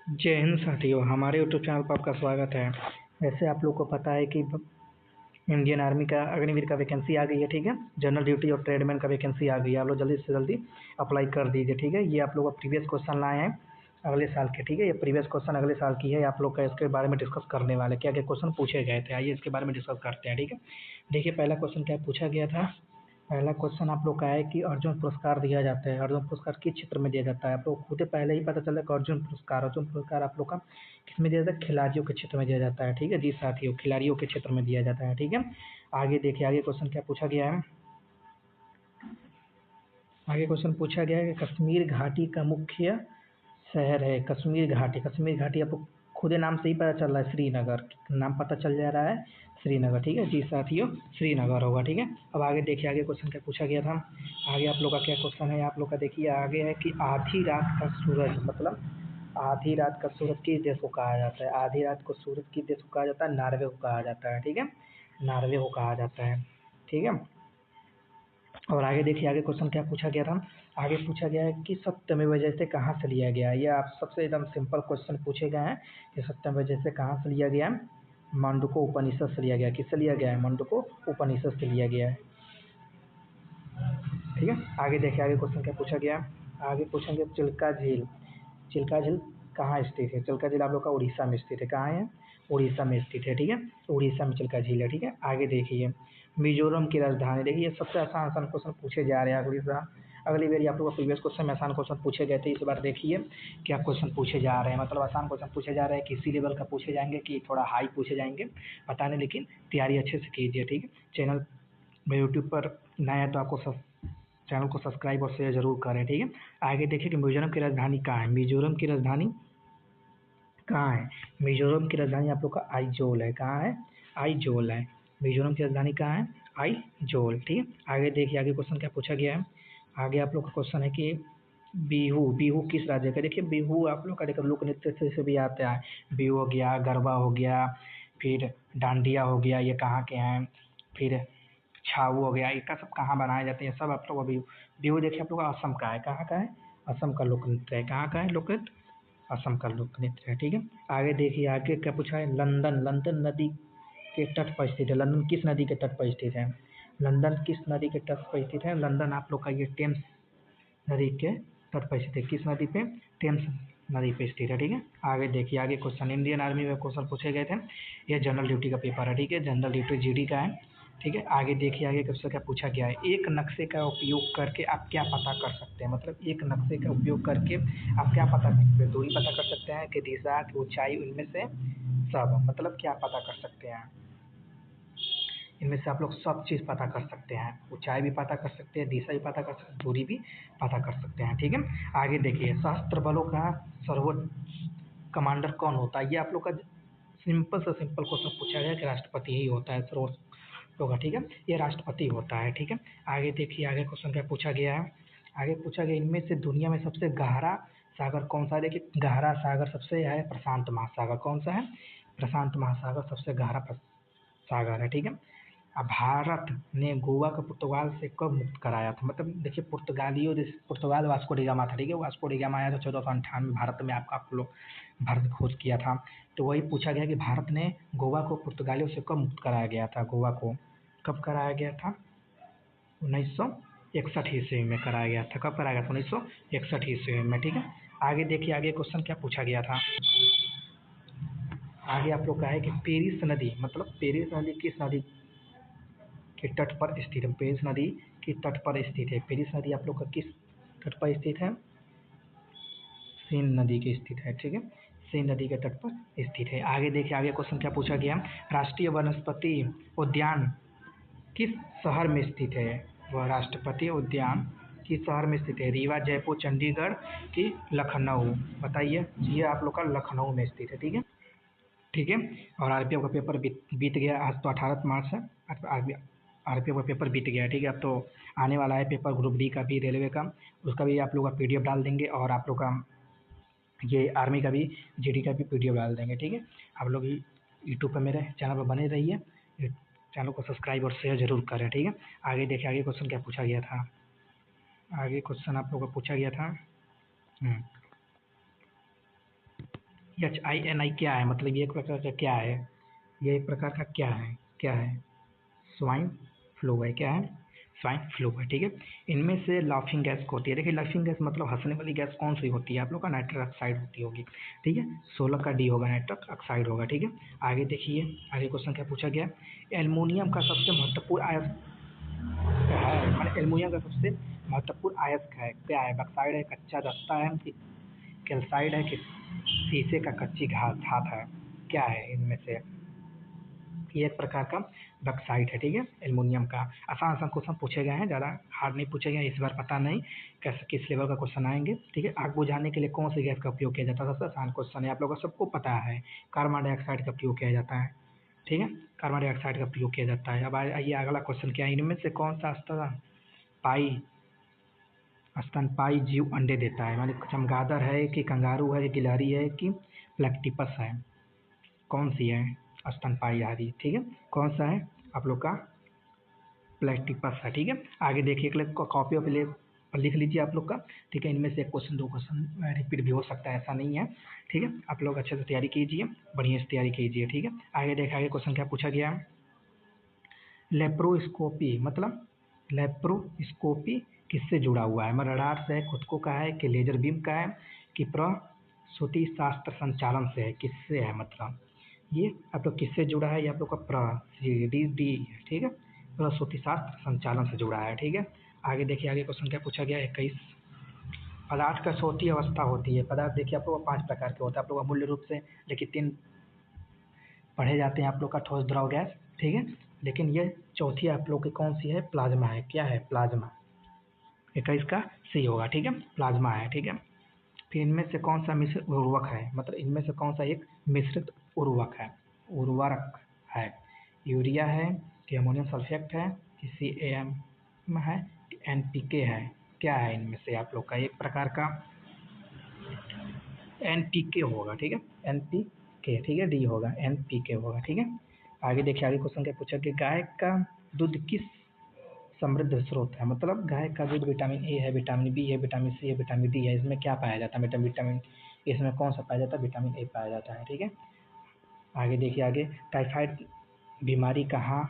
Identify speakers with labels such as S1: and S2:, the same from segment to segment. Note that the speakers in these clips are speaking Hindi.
S1: जय हिंद साथियों, हमारे यूट्यूब चैनल पर आपका स्वागत है। वैसे आप लोग को पता है कि इंडियन आर्मी का अग्निवीर का वैकेंसी आ गई है, ठीक है। जनरल ड्यूटी और ट्रेडमैन का वैकेंसी आ गई है। आप लोग जल्दी से जल्दी अप्लाई कर दीजिए, ठीक है। ये आप लोग प्रीवियस क्वेश्चन लाए हैं अगले साल के, ठीक है। ये प्रीवियस क्वेश्चन अगले साल की है, आप लोग का इसके बारे में डिस्कस करने वाले क्या क्या क्वेश्चन पूछे गए थे। आइए इसके बारे में डिस्कस करते हैं, ठीक है। देखिए पहला क्वेश्चन क्या पूछा गया था। पहला क्वेश्चन आप लोग का है कि अर्जुन पुरस्कार दिया जाता है। अर्जुन पुरस्कार किस क्षेत्र में दिया जाता है। आप लोग खुद पहले ही पता चला कि अर्जुन पुरस्कार आप लोग का किस में दिया जाता है, खिलाड़ियों के क्षेत्र में दिया जाता है, ठीक है जी साथियों, खिलाड़ियों के क्षेत्र में दिया जाता है, ठीक है। आगे देखिए, आगे क्वेश्चन क्या पूछा गया है। आगे क्वेश्चन पूछा गया है कि कश्मीर घाटी का मुख्य शहर है। कश्मीर घाटी आपको खुद नाम से ही पता चल रहा है, श्रीनगर नाम पता चल जा रहा है, श्रीनगर, ठीक है जी साथियों, श्रीनगर होगा, ठीक है। अब आगे देखिए, आगे क्वेश्चन क्या पूछा गया था। आगे आप लोग का क्या क्वेश्चन है, आप लोग का देखिए आगे है कि आधी रात का सूरज, मतलब आधी रात का सूरज किस देश को कहा जाता है। आधी रात को सूरज किस देश को कहा जाता है, नॉर्वे को कहा जाता है, ठीक है। नॉर्वे को कहा जाता है, ठीक है। और आगे देखिए, आगे क्वेश्चन क्या पूछा गया था। आगे पूछा गया है कि सत्यमेव जयते कहाँ से लिया गया है। ये आप सबसे एकदम सिंपल क्वेश्चन पूछे गए हैं कि सत्यमेव जयते कहाँ से लिया गया है। मांडुक्य उपनिषद से लिया गया है। किससे लिया गया है, मांडुक्य उपनिषद से लिया गया है, ठीक है। आगे देखिए, आगे क्वेश्चन क्या पूछा गया है। आगे पूछेंगे चिल्का झील। चिल्का झील कहाँ स्थित है। चिल्का झील आप लोग का उड़ीसा में स्थित है। कहाँ है, उड़ीसा में स्थित है, ठीक है। उड़ीसा में चिल्का झील है, ठीक है। आगे देखिए, मिजोरम की राजधानी। देखिए ये सबसे आसान आसान क्वेश्चन पूछे जा रहे हैं। अगली बार आप लोग को प्रीवियस क्वेश्चन में आसान क्वेश्चन पूछे गए थे, इस बार देखिए क्या क्वेश्चन पूछे जा रहे हैं। मतलब आसान क्वेश्चन पूछे जा रहे हैं कि इसी लेवल का पूछे जाएंगे कि थोड़ा हाई पूछे जाएंगे, पता नहीं, लेकिन तैयारी अच्छे से कीजिए, ठीक है। चैनल में यूट्यूब पर नया है तो आपको चैनल को सब्सक्राइब और शेयर जरूर करें, ठीक है। आगे देखिए कि मिजोरम की राजधानी कहाँ है। मिजोरम की राजधानी कहाँ है। मिजोरम की राजधानी आप लोग का आइजोल है। कहाँ है, आइजोल है। मिजोरम की राजधानी कहाँ है, आइजोल, ठीक है। आगे देखिए, आगे क्वेश्चन क्या पूछा गया है। आगे आप लोग का क्वेश्चन है कि बिहू, बिहू किस राज्य का। देखिए बिहू आप लोग का देखो लोक नृत्य से भी आता है। बिहू हो गया, गरबा हो गया, फिर डांडिया हो गया, ये कहाँ के हैं। फिर छाऊ हो गया, इनका सब कहाँ बनाए जाते हैं, सब आप लोग बिहू। बिहू देखिए आप लोग का असम का है। कहाँ का है, असम का लोक नृत्य है। कहाँ का है लोक नृत्य, असम का लोक नृत्य है, ठीक है। आगे देखिए, आगे क्या पूछा है। लंदन, लंदन नदी के तट पर स्थित है। लंदन किस नदी के तट पर स्थित है। लंदन किस नदी के तट पर स्थित है। लंदन आप लोग का ये टेम्स नदी के तट पर स्थित है। किस नदी पे, टेम्स नदी पे स्थित है, ठीक है। आगे देखिए, आगे क्वेश्चन इंडियन आर्मी में क्वेश्चन पूछे गए थे। ये जनरल ड्यूटी का पेपर है, ठीक है। जनरल ड्यूटी जीडी का है, ठीक है। आगे देखिए, आगे क्वेश्चन क्या पूछा गया है। एक नक्शे का उपयोग करके आप क्या पता कर सकते हैं। मतलब एक नक्शे का उपयोग करके आप क्या पता कर सकते हैं। दूरी पता कर सकते हैं कि दिशा की ऊंचाई, उनमें से सब, मतलब क्या पता कर सकते हैं। इनमें से आप लोग सब चीज़ पता कर सकते हैं। ऊंचाई भी पता कर सकते हैं, दिशा भी पता कर सकते हैं, दूरी भी पता कर सकते हैं, ठीक है। आगे देखिए, सशस्त्र बलों का सर्वोच्च कमांडर कौन होता है। ये आप लोग का सिंपल से सिंपल क्वेश्चन पूछा गया कि राष्ट्रपति ही होता है सर्वोच्च होगा, ठीक है। ये राष्ट्रपति होता है, ठीक है। आगे देखिए, आगे क्वेश्चन क्या पूछा गया है। आगे पूछा गया इनमें से दुनिया में सबसे गहरा सागर कौन सा है। देखिए गहरा सागर सबसे है प्रशांत महासागर। कौन सा है, प्रशांत महासागर सबसे गहरा सागर है, ठीक है। अब भारत ने गोवा को पुर्तगाल से कब मुक्त कराया था। मतलब देखिए पुर्तगालियों, जैसे पुर्तगाल वास्को डी गामा था, ठीक है। वास्को डी गामा आया था 1498 भारत में। आप लोग भारत खोज किया था, तो वही पूछा गया कि भारत ने गोवा को पुर्तगालियों से कब मुक्त कराया गया था। गोवा को कब कराया गया था, 1961 ईस्वी में कराया गया था। कब कराया गया था, 1961 ईस्वी में, ठीक है। आगे देखिए, आगे क्वेश्चन क्या पूछा गया था। आगे आप लोग का है कि पेरिस नदी, मतलब पेरिस नदी किस नदी के तट पर स्थित है। पेरिस नदी के तट पर स्थित है। पेरिस नदी आप लोग का किस तट पर स्थित है, सीन नदी के स्थित है, ठीक है। सीन नदी के तट पर स्थित है। आगे देखिए, आगे क्वेश्चन क्या पूछा गया। राष्ट्रीय वनस्पति उद्यान किस शहर में स्थित है। वह राष्ट्रपति उद्यान किस शहर में स्थित है। रीवा, जयपुर, चंडीगढ़ की लखनऊ, बताइए। ये आप लोग का लखनऊ में स्थित है, ठीक है, ठीक है। और आरपीएफ का पेपर बीत गया। आज तो 18 मार्च है। आरपीएफ का पेपर बीत गया है, ठीक है। अब तो आने वाला है पेपर ग्रुप डी का भी, रेलवे का, उसका भी आप लोग का पीडीएफ डाल देंगे। और आप लोग का ये आर्मी का भी, जीडी का भी पीडीएफ डाल देंगे, ठीक है। आप लोग यूट्यूब पर मेरे चैनल पर बने रहिए, चैनल को सब्सक्राइब और शेयर जरूर करें, ठीक है। आगे देखिए, आगे क्वेश्चन क्या पूछा गया था। आगे क्वेश्चन आप लोग को पूछा गया था HINI क्या है, मतलब ये एक प्रकार का क्या है, ये एक प्रकार का क्या है, स्वाइन फ्लू है, क्या है, स्वाइन फ्लू है, ठीक है। इनमें से लाफिंग गैस होती है, देखिए लाफिंग गैस मतलब हंसने वाली गैस कौन सी होती है, आप लोग का नाइट्रस ऑक्साइड होती होगी, ठीक है, 16 का डी होगा, नाइट्रस ऑक्साइड होगा, ठीक है। आगे देखिए, आगे क्वेश्चन क्या पूछा गया, एल्युमिनियम का सबसे महत्वपूर्ण आयस्क है, मतलब एल्युमिनियम का सबसे महत्वपूर्ण आयस्क है, क्या है, बक्साइड है, कच्चा दस्ता है कि कैल्साइड है कि शीशे का कच्ची धात है, क्या है इनमें से, ये एक प्रकार का बक्साइट है, ठीक है, एल्युमिनियम का। आसान आसान क्वेश्चन पूछे गए हैं, ज़्यादा हार्ड नहीं पूछे गए इस बार, पता नहीं कैसे किस लेवल का क्वेश्चन आएंगे, ठीक है। आग बुझाने के लिए कौन सी गैस का उपयोग किया जाता है, सबसे आसान क्वेश्चन है, आप लोगों को सबको पता है, कार्बन डाइऑक्साइड का उपयोग किया जाता है, ठीक है, कार्बन डाइऑक्साइड का उपयोग किया जाता है। अब आइए अगला क्वेश्चन क्या है, इनमें से कौन सा स्तनपाई जीव अंडे देता है, मानी चमगादड़ है कि कंगारू है, गिलहरी है कि प्लेक्टिपस है, कौन सी है स्तनपाई आहारी, ठीक है, कौन सा है आप लोग का प्लेक्टिपस है, ठीक है। आगे देखिए, कॉपी ऑफ ले लिख लीजिए आप लोग का, ठीक है, इनमें से एक क्वेश्चन 2 क्वेश्चन रिपीट भी हो सकता है, ऐसा नहीं है, ठीक है। आप लोग अच्छे से तैयारी कीजिए, बढ़िया से तैयारी कीजिए, ठीक है। आगे देखा, आगे क्वेश्चन क्या पूछा गया है, लेप्रोस्कोपी मतलब लेप्रोस्कोपी किससे जुड़ा हुआ है, मतलब रडार से है, खुद को का है कि लेजर बीम का है कि प्रसूति शास्त्र संचालन से है, किससे है, मतलब ये आप लोग किससे जुड़ा है, ये आप लोग का डी, ठीक है, प्रसूति शास्त्र संचालन से जुड़ा है, ठीक है। आगे देखिए, आगे क्वेश्चन क्या पूछा गया है, 21, पदार्थ का छोटी अवस्था होती है, पदार्थ देखिए आप लोग का 5 प्रकार के होता है, आप लोग का मूल्य रूप से देखिए 3 पढ़े जाते हैं आप लोग का, ठोस द्रव गैस, ठीक है, लेकिन ये चौथी आप लोग की कौन सी है, प्लाज्मा है, क्या है, प्लाज्मा, 21 का सी होगा, ठीक है, प्लाज्मा है, ठीक है। फिर इनमें से कौन सा मिश्रित उर्वरक है, मतलब इनमें से कौन सा एक मिश्रित उर्वरक है, यूरिया है कि अमोनियम सल्फेट है कि CAM है कि NPK है, क्या है इनमें से आप लोग का, एक प्रकार का NPK होगा, ठीक है, NPK, ठीक है, डी होगा, NPK होगा, ठीक है। आगे देखिए, आगे क्वेश्चन क्या पूछा कि गाय का दूध किस समृद्ध स्रोत है, मतलब गाय का दूध विटामिन ए है, विटामिन बी है, विटामिन सी है, विटामिन डी है, इसमें क्या पाया जाता है, विटामिन, इसमें कौन सा पाया जाता है, विटामिन ए पाया जाता है, ठीक है। आगे देखिए, आगे टाइफाइड बीमारी कहाँ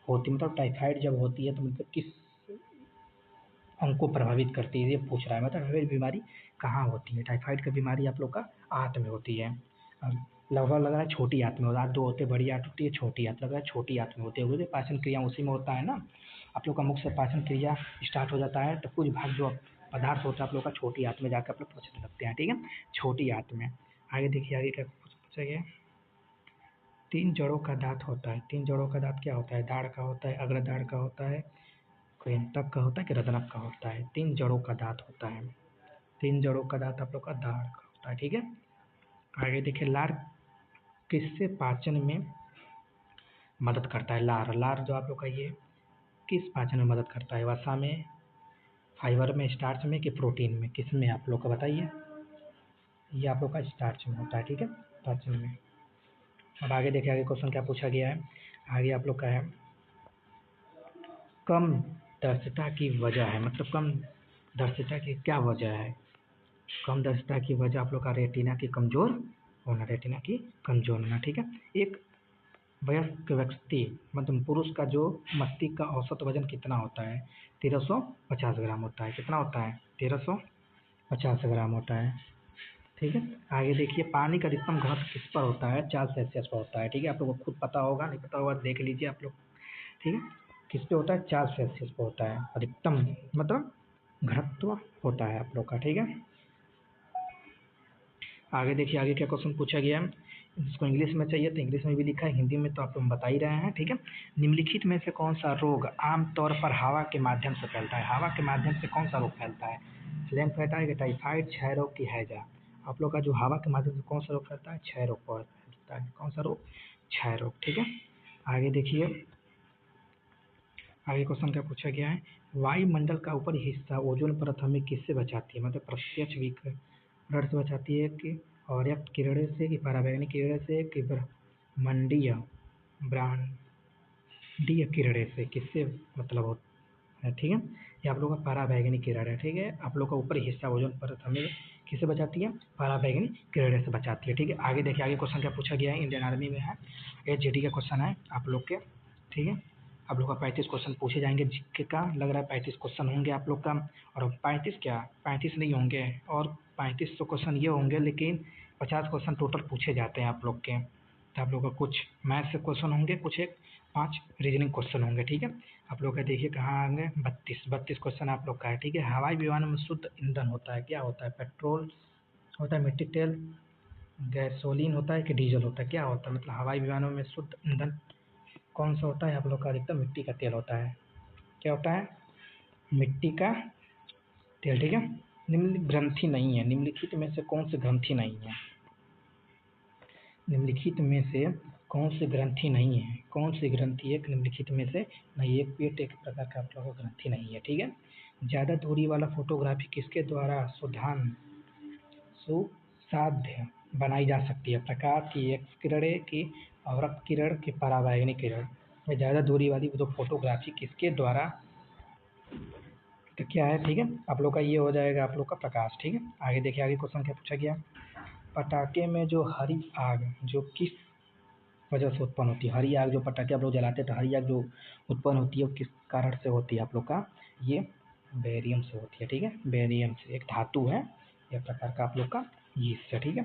S1: होती है, मतलब टाइफाइड जब होती है तो मतलब किस अंग को प्रभावित करती है, ये पूछ रहा है, मतलब टाइफाइड बीमारी कहाँ होती है, टाइफाइड की बीमारी आप लोग का आंत में होती है, लगभग लग रहा है छोटी आंत में होता है, 2 होते हैं, बड़ी आंत होती है, छोटी आंत, लग रहा है छोटी आंत में होती है, क्योंकि पाचन क्रिया उसी में होता है ना, आप लोग का मुख से पाचन क्रिया स्टार्ट हो जाता है, तो कुछ भाग जो पदार्थ होता है आप लोग का छोटी आंत में जाकर आप लोग पचने लगते हैं, ठीक है, छोटी आंत में। आगे देखिए, आगे क्या पूछा गया, 3 जड़ों का दांत होता है, 3 जड़ों का दांत क्या होता है, दाढ़ का होता है, अग्रदाढ़ का होता है, कृंतक का होता है कि रदनक का होता है, 3 जड़ों का दांत होता है, 3 जड़ों का दांत आप लोग का दाढ़ का होता है, ठीक है। आगे देखिए, लार किससे पाचन में मदद करता है, लार, लार जो आप लोग का ये किस पाचन में मदद करता है, वसा में, फाइबर में, स्टार्च में कि प्रोटीन में, किस में आप लोग का बताइए, ये आप लोग का स्टार्च में होता है, ठीक है, पाचन में। अब आगे देखिए, आगे क्वेश्चन क्या पूछा गया है, आगे आप लोग का है कम दर्शिता की वजह है, मतलब कम दर्शिता की क्या वजह है, कम दर्शिता की वजह आप लोग का रेटिना की कमजोर होना, रेटिना की कमजोर होना, ठीक है। एक वयस्क व्यक्ति मतलब पुरुष का जो मस्तिष्क का औसत वजन कितना होता है, 1350 ग्राम होता है, कितना होता है, 1350 ग्राम होता है, ठीक है। आगे देखिए, पानी का अधिकतम घनत्व किस पर होता है, 4 सेल्सियस पर होता है, ठीक है, आप लोग को खुद पता होगा, नहीं पता होगा देख लीजिए आप लोग, ठीक है, किस पे होता है, 4 सेल्सियस पर होता है अधिकतम, मतलब घनत्व होता है आप लोग का, ठीक है। आगे देखिए, आगे क्या क्वेश्चन पूछा गया है, जिसको इंग्लिश में चाहिए तो इंग्लिश में भी लिखा है, हिंदी में तो आप लोग बता ही रहे हैं, ठीक है। निम्नलिखित में से कौन सा रोग आमतौर पर हवा के माध्यम से फैलता है, हवा के माध्यम से कौन सा रोग फैलता है, फ्लैम फैलता है कि टाइफाइड, क्षय रोग की हैजा, आप लोग का जो हवा के माध्यम से कौन सा रोग फैलता है, क्षय रोग फैलता है, कौन सा रोग, क्षय रोग, ठीक है। आगे देखिए, आगे क्वेश्चन क्या पूछा गया है, वायुमंडल का ऊपरी हिस्सा ओजोन परत हमें किससे बचाती है, मतलब प्रत्यक्ष विकिरण से बचाती है कि अवरक्त किरणें से कि पराबैंगनी किरणें से कि ब्रह्मांडीय ब्रह्मांडीय किरणें से, किससे मतलब हो है, ठीक है, ये आप लोग का पराबैंगनी किरण है, ठीक है, आप लोग का ऊपरी हिस्सा ओजोन परत हमें किससे बचाती है? पराबैंगनी किरणें से बचाती है। ठीक है, आगे देखिए, आगे क्वेश्चन क्या पूछा गया है, इंडियन आर्मी में है, एचजीडी का क्वेश्चन है आप लोग के। ठीक है, आप लोग का 35 क्वेश्चन पूछे जाएंगे जीके का, लग रहा है 35 क्वेश्चन होंगे आप लोग का। और 35 क्या, 35 नहीं होंगे, और 35 तो क्वेश्चन ये होंगे, लेकिन 50 क्वेश्चन टोटल पूछे जाते हैं आप लोग के। तो आप लोग का कुछ मैथ से क्वेश्चन होंगे, कुछ एक 5 रीजनिंग क्वेश्चन होंगे। ठीक है, आप लोग का देखिए कहाँ आएंगे, 32 क्वेश्चन आप लोग का है। ठीक है, हवाई विमानों में शुद्ध ईंधन होता है, क्या होता है? पेट्रोल होता है, मिट्टी तेल, गैसोलीन होता है कि डीजल होता है? क्या होता है? मतलब हवाई विमानों में शुद्ध ईंधन कौन सा होता है? आप लोग का अधिकतर मिट्टी का तेल होता है। क्या होता है? मिट्टी का तेल। ठीक है, निम्नलिखित ग्रंथि नहीं है, निम्नलिखित में से कौन सी ग्रंथि नहीं है? निम्नलिखित में से कौन सी ग्रंथि नहीं है? कौन सी ग्रंथि एक निम्नलिखित में से नहीं? एक पेट एक प्रकार का आप लोगों को ग्रंथि नहीं है। ठीक है, ज़्यादा दूरी वाला फोटोग्राफी किसके द्वारा सुसाध्य बनाई जा सकती है? प्रकाश की, एक्स किरणें की, अवरक्त किरण की, पराबैंगनी किरण। ये ज़्यादा दूरी वाली जो फोटोग्राफी किसके द्वारा, तो क्या है? ठीक है, आप लोग का ये हो जाएगा आप लोग का प्रकाश। ठीक है, आगे देखिए, आगे क्वेश्चन क्या पूछा गया, पटाखे में जो हरी आग जो किस वजह से उत्पन्न होती है? हरी आग जो पटाखे आप लोग जलाते हैं, तो हरी आग जो उत्पन्न होती है वो किस कारण से होती है? आप लोग का ये बेरियम से होती है। ठीक है, बेरियम से, एक धातु है, एक प्रकार का आप लोग का ये इससे। ठीक है,